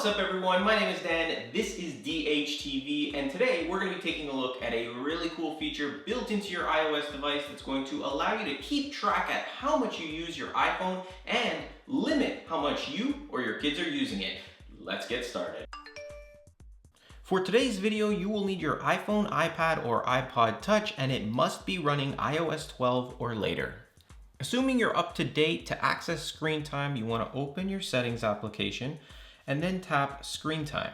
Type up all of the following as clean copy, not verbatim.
What's up everyone, my name is Dan, this is DHTV, and today we're going to be taking a look at a really cool feature built into your iOS device that's going to allow you to keep track at how much you use your iPhone and limit how much you or your kids are using it. Let's get started. For today's video, you will need your iPhone, iPad, or iPod Touch, and it must be running iOS 12 or later. Assuming you're up to date, to access screen time, you want to open your settings application and then tap screen time.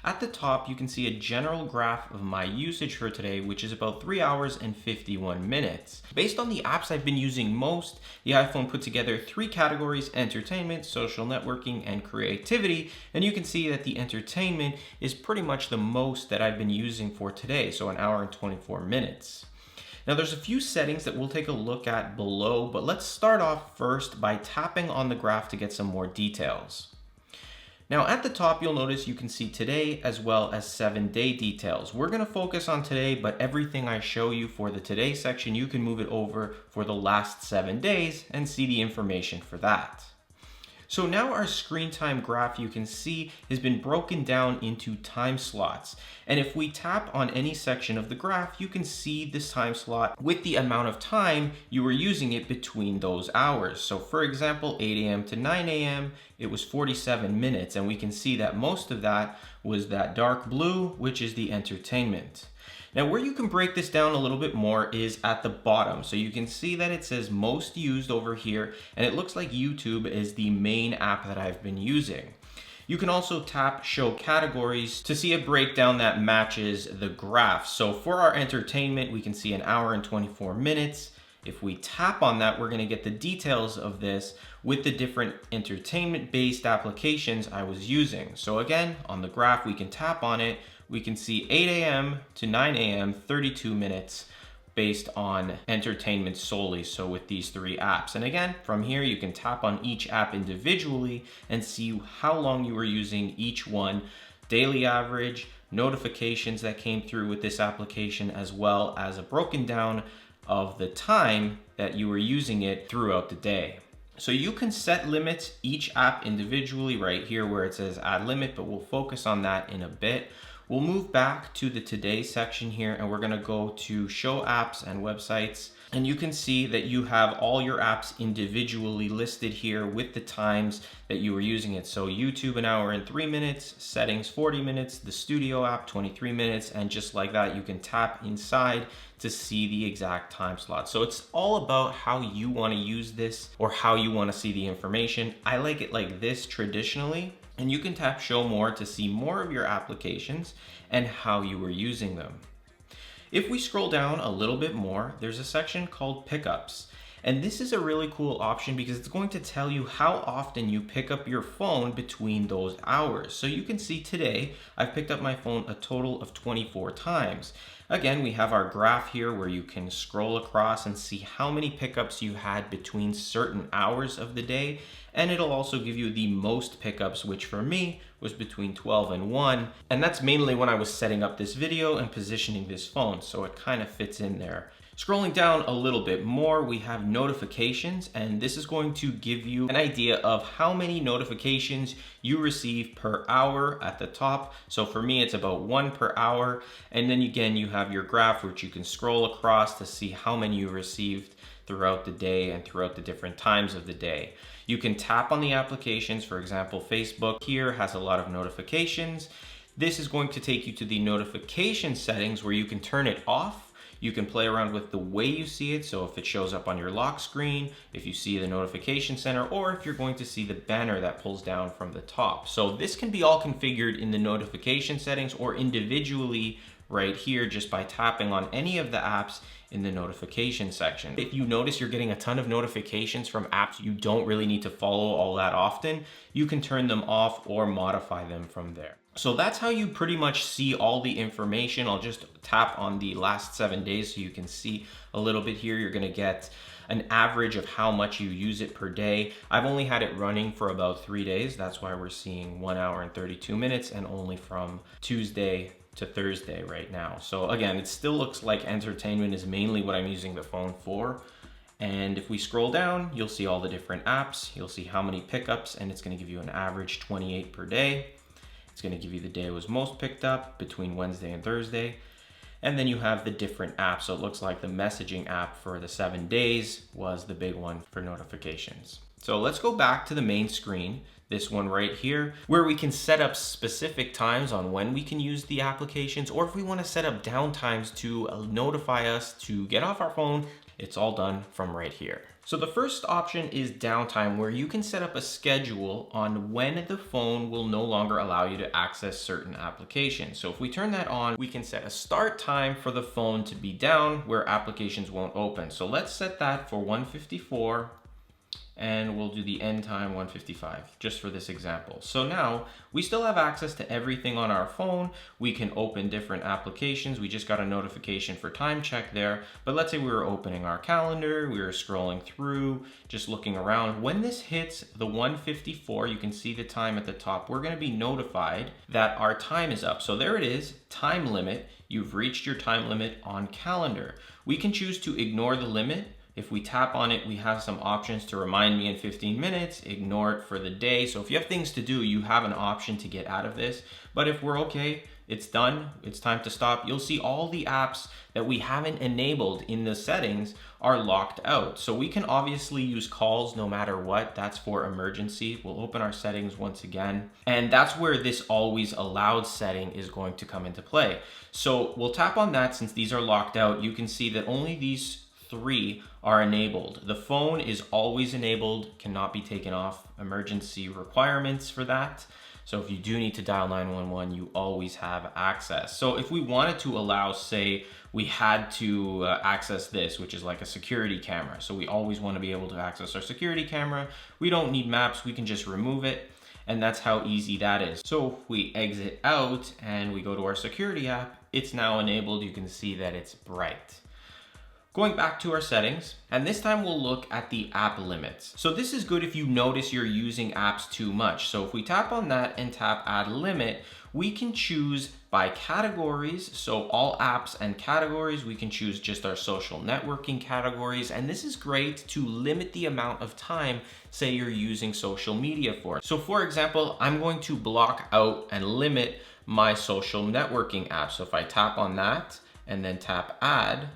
At the top, you can see a general graph of my usage for today, which is about 3 hours and 51 minutes. Based on the apps I've been using most, the iPhone put together 3 categories: entertainment, social networking, and creativity. And you can see that the entertainment is pretty much the most that I've been using for today, so 1 hour and 24 minutes. Now there's a few settings that we'll take a look at below, but let's start off first by tapping on the graph to get some more details. Now at the top, you'll notice you can see today as well as 7-day details. We're going to focus on today, but everything I show you for the today section, you can move it over for the last 7 days and see the information for that. So now our screen time graph, you can see, has been broken down into time slots. And if we tap on any section of the graph, you can see this time slot with the amount of time you were using it between those hours. So for example, 8 a.m. to 9 a.m., it was 47 minutes. And we can see that most of that was that dark blue, which is the entertainment. Now where you can break this down a little bit more is at the bottom. So you can see that it says most used over here, and it looks like YouTube is the main app that I've been using. You can also tap show categories to see a breakdown that matches the graph. So for our entertainment, we can see 1 hour and 24 minutes. If we tap on that, we're going to get the details of this with the different entertainment-based applications I was using. So again, on the graph, we can tap on it. We can see 8 a.m. to 9 a.m., 32 minutes based on entertainment solely, so with these 3 apps. And again, from here, you can tap on each app individually and see how long you were using each one, daily average, notifications that came through with this application, as well as a broken down of the time that you were using it throughout the day. So you can set limits each app individually right here where it says add limit, but we'll focus on that in a bit. We'll move back to the today section here, and we're going to go to show apps and websites. And you can see that you have all your apps individually listed here with the times that you were using it. So YouTube 1 hour and 3 minutes, settings 40 minutes, the studio app 23 minutes, and just like that, you can tap inside to see the exact time slot. So it's all about how you want to use this or how you want to see the information. I like it like this traditionally. And you can tap show more to see more of your applications and how you were using them. If we scroll down a little bit more, there's a section called pickups. And this is a really cool option because it's going to tell you how often you pick up your phone between those hours. So you can see today, I've picked up my phone a total of 24 times. Again, we have our graph here where you can scroll across and see how many pickups you had between certain hours of the day. And it'll also give you the most pickups, which for me was between 12 and 1. And that's mainly when I was setting up this video and positioning this phone. So it kind of fits in there. Scrolling down a little bit more, we have notifications, and this is going to give you an idea of how many notifications you receive per hour at the top. So for me, it's about 1 per hour. And then again, you have your graph, which you can scroll across to see how many you received throughout the day and throughout the different times of the day. You can tap on the applications. For example, Facebook here has a lot of notifications. This is going to take you to the notification settings where you can turn it off. You can play around with the way you see it. So if it shows up on your lock screen, if you see the notification center, or if you're going to see the banner that pulls down from the top. So this can be all configured in the notification settings or individually right here just by tapping on any of the apps in the notification section. If you notice you're getting a ton of notifications from apps you don't really need to follow all that often, you can turn them off or modify them from there. So that's how you pretty much see all the information. I'll just tap on the last 7 days so you can see a little bit here. You're gonna get an average of how much you use it per day. I've only had it running for about 3 days. That's why we're seeing 1 hour and 32 minutes and only from Tuesday to Thursday right now. So again, it still looks like entertainment is mainly what I'm using the phone for. And if we scroll down, you'll see all the different apps. You'll see how many pickups, and it's gonna give you an average 28 per day. It's going to give you the day it was most picked up between Wednesday and Thursday. And then you have the different apps. So it looks like the messaging app for the 7 days was the big one for notifications. So let's go back to the main screen, this one right here, where we can set up specific times on when we can use the applications, or if we want to set up downtimes to notify us to get off our phone, it's all done from right here. So the first option is downtime, where you can set up a schedule on when the phone will no longer allow you to access certain applications. So if we turn that on, we can set a start time for the phone to be down where applications won't open. So let's set that for 1:54. And we'll do the end time 1:55 just for this example. So now we still have access to everything on our phone. We can open different applications. We just got a notification for time check there, but let's say we were opening our calendar, we were scrolling through, just looking around. When this hits the 1:54, you can see the time at the top. We're gonna be notified that our time is up. So there it is, time limit. You've reached your time limit on calendar. We can choose to ignore the limit. If we tap on it, we have some options to remind me in 15 minutes, ignore it for the day. So if you have things to do, you have an option to get out of this. But if we're okay, it's done, it's time to stop, you'll see all the apps that we haven't enabled in the settings are locked out. So we can obviously use calls no matter what. That's for emergency. We'll open our settings once again. And that's where this always allowed setting is going to come into play. So we'll tap on that. Since these are locked out, you can see that only these 3 are enabled. The phone is always enabled, cannot be taken off. Emergency requirements for that. So if you do need to dial 911, you always have access. So if we wanted to allow, say, we had to access this, which is like a security camera. So we always want to be able to access our security camera. We don't need maps, we can just remove it. And that's how easy that is. So if we exit out and we go to our security app, it's now enabled. You can see that it's bright. Going back to our settings, and this time we'll look at the app limits. So this is good if you notice you're using apps too much. So if we tap on that and tap add limit, we can choose by categories. So all apps and categories, we can choose just our social networking categories. And this is great to limit the amount of time, say you're using social media for. So for example, I'm going to block out and limit my social networking app. So if I tap on that and then tap add,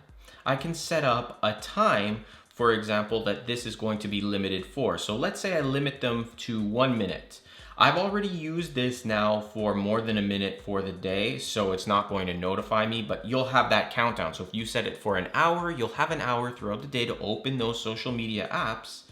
I can set up a time, for example, that this is going to be limited for. So let's say I limit them to 1 minute. I've already used this now for more than a minute for the day, so it's not going to notify me, but you'll have that countdown. So if you set it for an hour, you'll have an hour throughout the day to open those social media apps,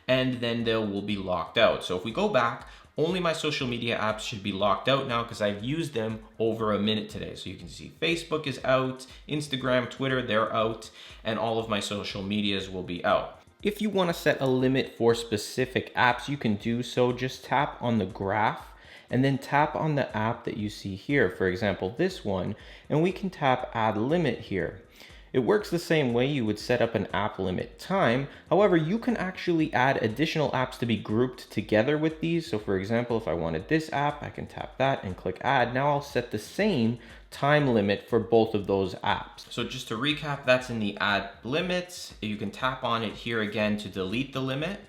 and then they will be locked out. So if we go back, only my social media apps should be locked out now because I've used them over a minute today. So you can see Facebook is out, Instagram, Twitter, they're out, and all of my social medias will be out. If you want to set a limit for specific apps, you can do so. Just tap on the graph and then tap on the app that you see here. For example, this one, and we can tap add limit here. It works the same way you would set up an app limit time. However, you can actually add additional apps to be grouped together with these. So for example, if I wanted this app, I can tap that and click add. Now I'll set the same time limit for both of those apps. So just to recap, that's in the add limits. You can tap on it here again to delete the limit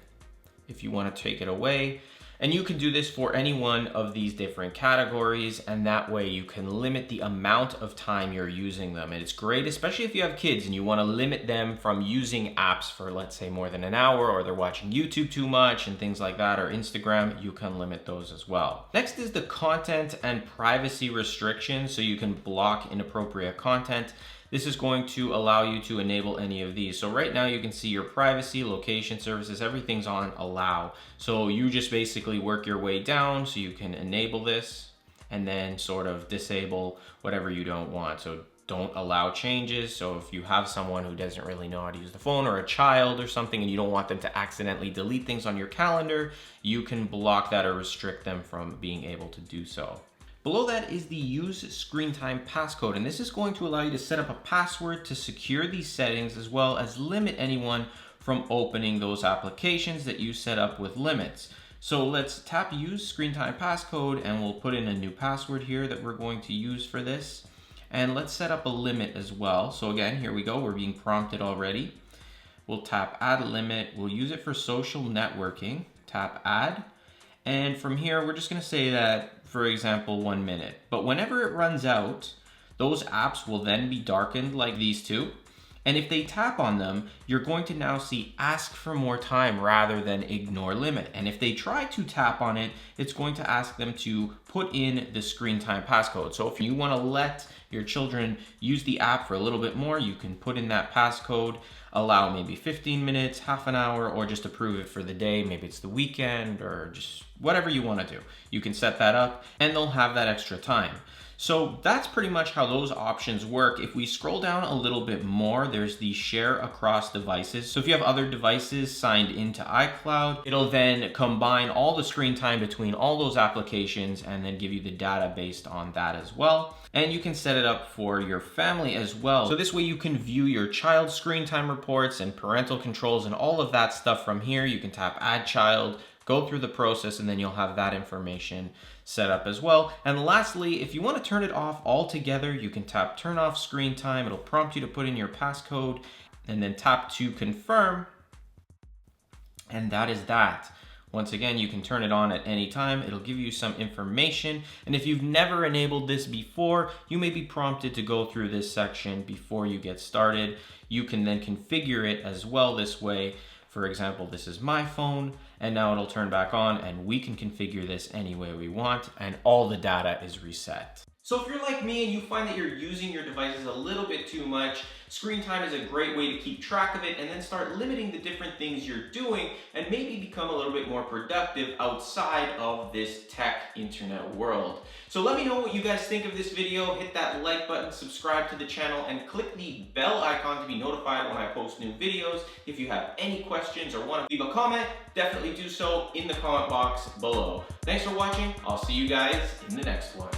if you want to take it away. And you can do this for any one of these different categories, and that way you can limit the amount of time you're using them. And it's great, especially if you have kids and you want to limit them from using apps for, let's say, more than an hour, or they're watching YouTube too much and things like that, or Instagram, you can limit those as well. Next is the content and privacy restrictions, so you can block inappropriate content. This is going to allow you to enable any of these. So right now you can see your privacy, location services, everything's on allow. So you just basically work your way down so you can enable this and then sort of disable whatever you don't want. So don't allow changes. So if you have someone who doesn't really know how to use the phone, or a child or something, and you don't want them to accidentally delete things on your calendar, you can block that or restrict them from being able to do so. Below that is the use screen time passcode, and this is going to allow you to set up a password to secure these settings, as well as limit anyone from opening those applications that you set up with limits. So let's tap use screen time passcode, and we'll put in a new password here that we're going to use for this. And let's set up a limit as well. So again, here we go, we're being prompted already. We'll tap add limit, we'll use it for social networking, tap add. And from here, we're just gonna say that for example, 1 minute. But whenever it runs out, those apps will then be darkened like these two. And if they tap on them, you're going to now see ask for more time rather than ignore limit. And if they try to tap on it, it's going to ask them to put in the screen time passcode. So if you want to let your children use the app for a little bit more, you can put in that passcode, allow maybe 15 minutes, half an hour, or just approve it for the day. Maybe it's the weekend or just whatever you want to do. You can set that up and they'll have that extra time. So that's pretty much how those options work. If we scroll down a little bit more, there's the share across devices. So if you have other devices signed into iCloud, it'll then combine all the screen time between all those applications and then give you the data based on that as well. And you can set it up for your family as well. So this way you can view your child's screen time reports and parental controls and all of that stuff from here. You can tap add child, go through the process, and then you'll have that information set up as well. And lastly, if you want to turn it off altogether, you can tap turn off screen time. It'll prompt you to put in your passcode and then tap to confirm. And that is that. Once again, you can turn it on at any time. It'll give you some information. And if you've never enabled this before, you may be prompted to go through this section before you get started. You can then configure it as well this way. For example, this is my phone, and now it'll turn back on, and we can configure this any way we want, and all the data is reset. So if you're like me and you find that you're using your devices a little bit too much, screen time is a great way to keep track of it and then start limiting the different things you're doing and maybe become a little bit more productive outside of this tech internet world. So let me know what you guys think of this video. Hit that like button, subscribe to the channel, and click the bell icon to be notified when I post new videos. If you have any questions or want to leave a comment, definitely do so in the comment box below. Thanks for watching. I'll see you guys in the next one.